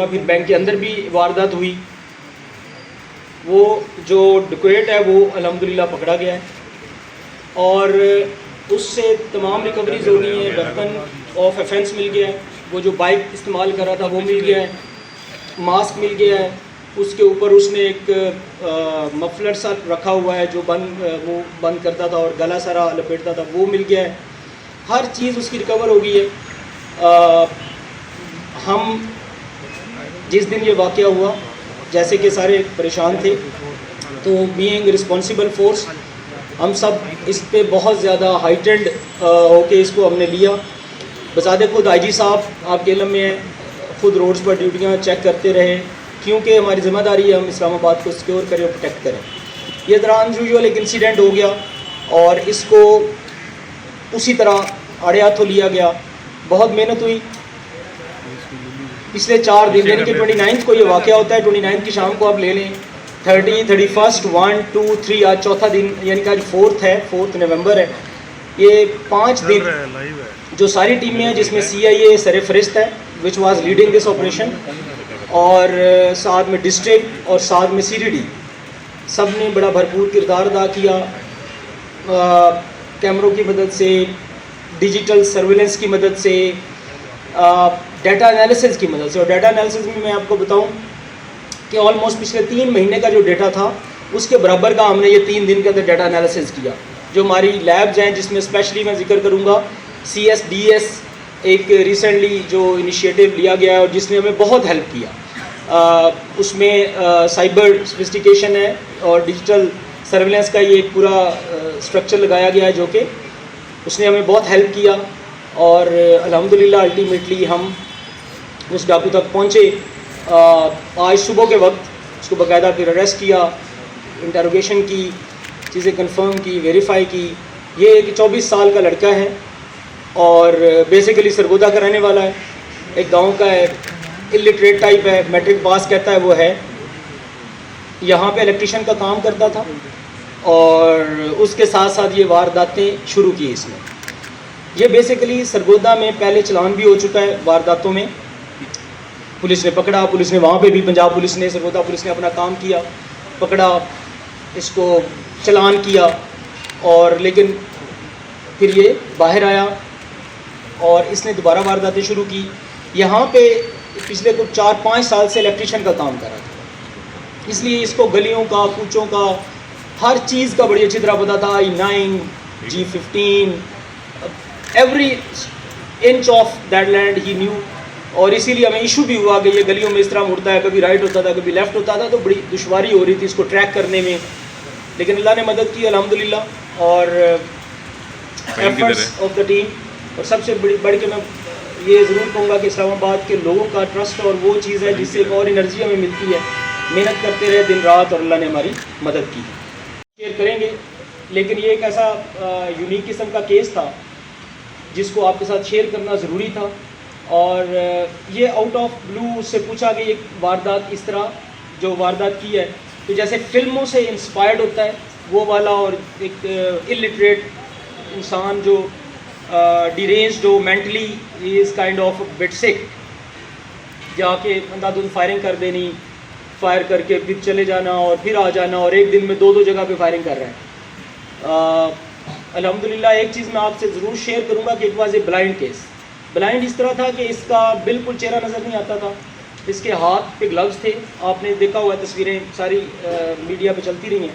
پھر بینک کے اندر بھی واردات ہوئی. وہ جو ڈکیٹ ہے وہ الحمدللہ پکڑا گیا ہے اور اس سے تمام ریکوریز ہو گئی ہیں. ویپن آف ایفنس مل گیا ہے, وہ جو بائک استعمال کر رہا تھا وہ مل گیا ہے, ماسک مل گیا ہے, اس کے اوپر اس نے ایک مفلر سا رکھا ہوا ہے جو وہ بند کرتا تھا اور گلا سارا لپیٹتا تھا, وہ مل گیا ہے. ہر چیز اس کی ریکور ہو گئی ہے. ہم جس دن یہ واقعہ ہوا جیسے کہ سارے پریشان تھے, تو بینگ رسپانسبل فورس ہم سب اس پہ بہت زیادہ ہائٹنڈ ہو کے اس کو ہم نے لیا. بذات خود آئی جی صاحب آپ کے علم میں ہیں, خود روڈز پر ڈیوٹیاں چیک کرتے رہے, کیونکہ ہماری ذمہ داری ہے ہم اسلام آباد کو سیکیور کریں اور پروٹیکٹ کریں. یہ ذرا انیوژول ایک انسیڈنٹ ہو گیا اور اس کو اسی طرح آڑے ہاتھوں لیا گیا. بہت محنت ہوئی پچھلے 4 دن, یعنی کہ 29 کو یہ واقعہ ہوتا ہے. 29 کی شام کو آپ لے لیں, 30, 31, 1, 2, 3, آج چوتھا دن, یعنی کہ آج 4 ہے, 4 نومبر ہے. یہ 5 دن جو ساری ٹیمیں ہیں جس میں CIA سر فہرست ہے which was leading this operation, اور ساتھ میں ڈسٹرکٹ اور ساتھ میں CDD, سب نے بڑا بھرپور کردار ادا کیا. کیمروں کی مدد سے, ڈیجیٹل سرویلنس کی مدد سے, ڈیٹا انالیسز کی مدد سے. اور ڈیٹا انالیسز میں آپ کو بتاؤں کہ آلموسٹ پچھلے 3 مہینے کا جو ڈیٹا تھا اس کے برابر کا ہم نے یہ 3 دن کے اندر ڈیٹا انالیسز کیا. جو ہماری لیبز ہیں جس میں اسپیشلی میں ذکر کروں گا CSDS, ایک ریسنٹلی جو انیشیٹو لیا گیا ہے اور جس نے ہمیں بہت ہیلپ کیا. اس میں سائبر سفسٹیکیشن ہے اور ڈیجیٹل سرویلنس کا یہ ایک پورا اسٹرکچر لگایا گیا ہے جو کہ اس نے ہمیں بہت ہیلپ کیا. اور الحمدللہ الٹیمیٹلی ہم اس ڈاکو تک پہنچے. آج صبح کے وقت اس کو باقاعدہ پھر اریسٹ کیا, انٹروگیشن کی, چیزیں کنفرم کی, ویریفائی کی. یہ ایک 24 سال کا لڑکا ہے اور بیسیکلی سرگودا کا رہنے والا ہے, ایک گاؤں کا ہے, الٹریٹ ٹائپ ہے, میٹرک پاس کہتا ہے وہ ہے. یہاں پہ الیکٹریشین کا کام کرتا تھا اور اس کے ساتھ ساتھ یہ وارداتیں شروع کی اس نے. یہ بیسیکلی سرگودا میں پہلے چلان بھی ہو چکا ہے وارداتوں میں, پولیس نے پکڑا, پولیس نے وہاں پہ بھی, پنجاب پولیس نے, سرگودا پولیس نے اپنا کام کیا, پکڑا, اس کو چلان کیا, اور لیکن پھر یہ باہر آیا اور اس نے دوبارہ وارداتیں شروع کی. یہاں پہ پچھلے کچھ 4-5 سال سے الیکٹریشین کا کام کر رہا تھا, اس لیے اس کو گلیوں کا, کوچوں کا, ہر چیز کا بڑی اچھی طرح پتا تھا. I-9, G-15, every inch of that land he knew. اور اسی لیے ہمیں ایشو بھی ہوا کہ یہ گلیوں میں اس طرح مڑتا ہے, کبھی رائٹ ہوتا تھا, کبھی لیفٹ ہوتا تھا, تو بڑی دشواری ہو رہی تھی اس کو ٹریک کرنے میں. لیکن اللہ نے مدد کی الحمدللہ, اور ایفرٹس آف دا ٹیم. اور سب سے بڑھ کے میں یہ ضرور کہوں گا کہ اسلام آباد کے لوگوں کا ٹرسٹ اور وہ چیز ہے جس سے ایک اور انرجی ہمیں ملتی ہے. محنت کرتے رہے دن رات اور اللہ نے ہماری مدد کی. شیئر کریں گے, لیکن یہ ایک ایسا یونیک قسم کا کیس تھا جس کو آپ کے ساتھ شیئر کرنا ضروری تھا. اور یہ آؤٹ آف بلو اس سے پوچھا کہ ایک واردات اس طرح جو واردات کی ہے تو جیسے فلموں سے انسپائرڈ ہوتا ہے وہ والا, اور ایک الٹریٹ انسان جو ڈیرینج, جو mentally is kind of but سک, جا کے اندھا فائرنگ کر دینی, فائر کر کے پھر چلے جانا اور پھر آ جانا, اور ایک دن میں 2 جگہ پہ فائرنگ کر رہے ہیں. الحمدللہ ایک چیز میں آپ سے ضرور شیئر کروں گا کہ it was a blind case. Blind اس طرح تھا کہ اس کا بالکل چہرہ نظر نہیں آتا تھا, اس کے ہاتھ پہ گلوز تھے, آپ نے دیکھا ہوا تصویریں ساری میڈیا پہ چلتی رہی ہیں.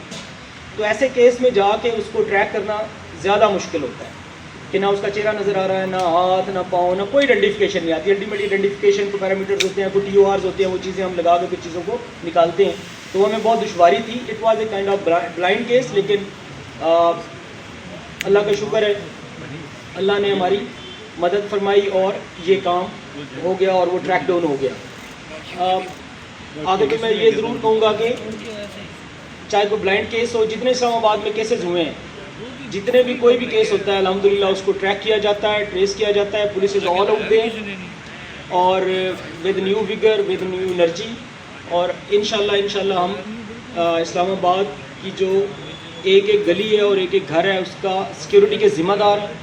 تو ایسے کیس میں جا کے اس کو ٹریک کرنا زیادہ مشکل ہوتا ہے کہ نہ اس کا چہرہ نظر آ رہا ہے, نہ ہاتھ, نہ پاؤں, نہ کوئی آئیڈینٹیفیکیشن نہیں آتی. الٹیمیٹ آئیڈینٹیفیکیشن کو پیرامیٹرز ہوتے ہیں, کوئی TORs ہوتے ہیں, وہ چیزیں ہم لگا کے کچھ چیزوں کو نکالتے ہیں, تو ہمیں بہت دشواری تھی. It was a kind of blind case, لیکن اللہ کا شکر ہے اللہ نے ہماری مدد فرمائی اور یہ کام ہو گیا اور وہ ٹریک ڈاؤن ہو گیا. آگے تو میں یہ ضرور کہوں گا کہ چاہے کوئی بلائنڈ کیس ہو, جتنے اسلام آباد میں کیسز ہوئے ہیں, جتنے بھی کوئی بھی کیس ہوتا ہے الحمدللہ اس کو ٹریک کیا جاتا ہے, ٹریس کیا جاتا ہے. Police is all out there اور with new vigour, with new energy. اور انشاءاللہ ہم اسلام آباد کی جو ایک گلی ہے اور ایک گھر ہے اس کا سیکیورٹی کے ذمہ دار ہیں.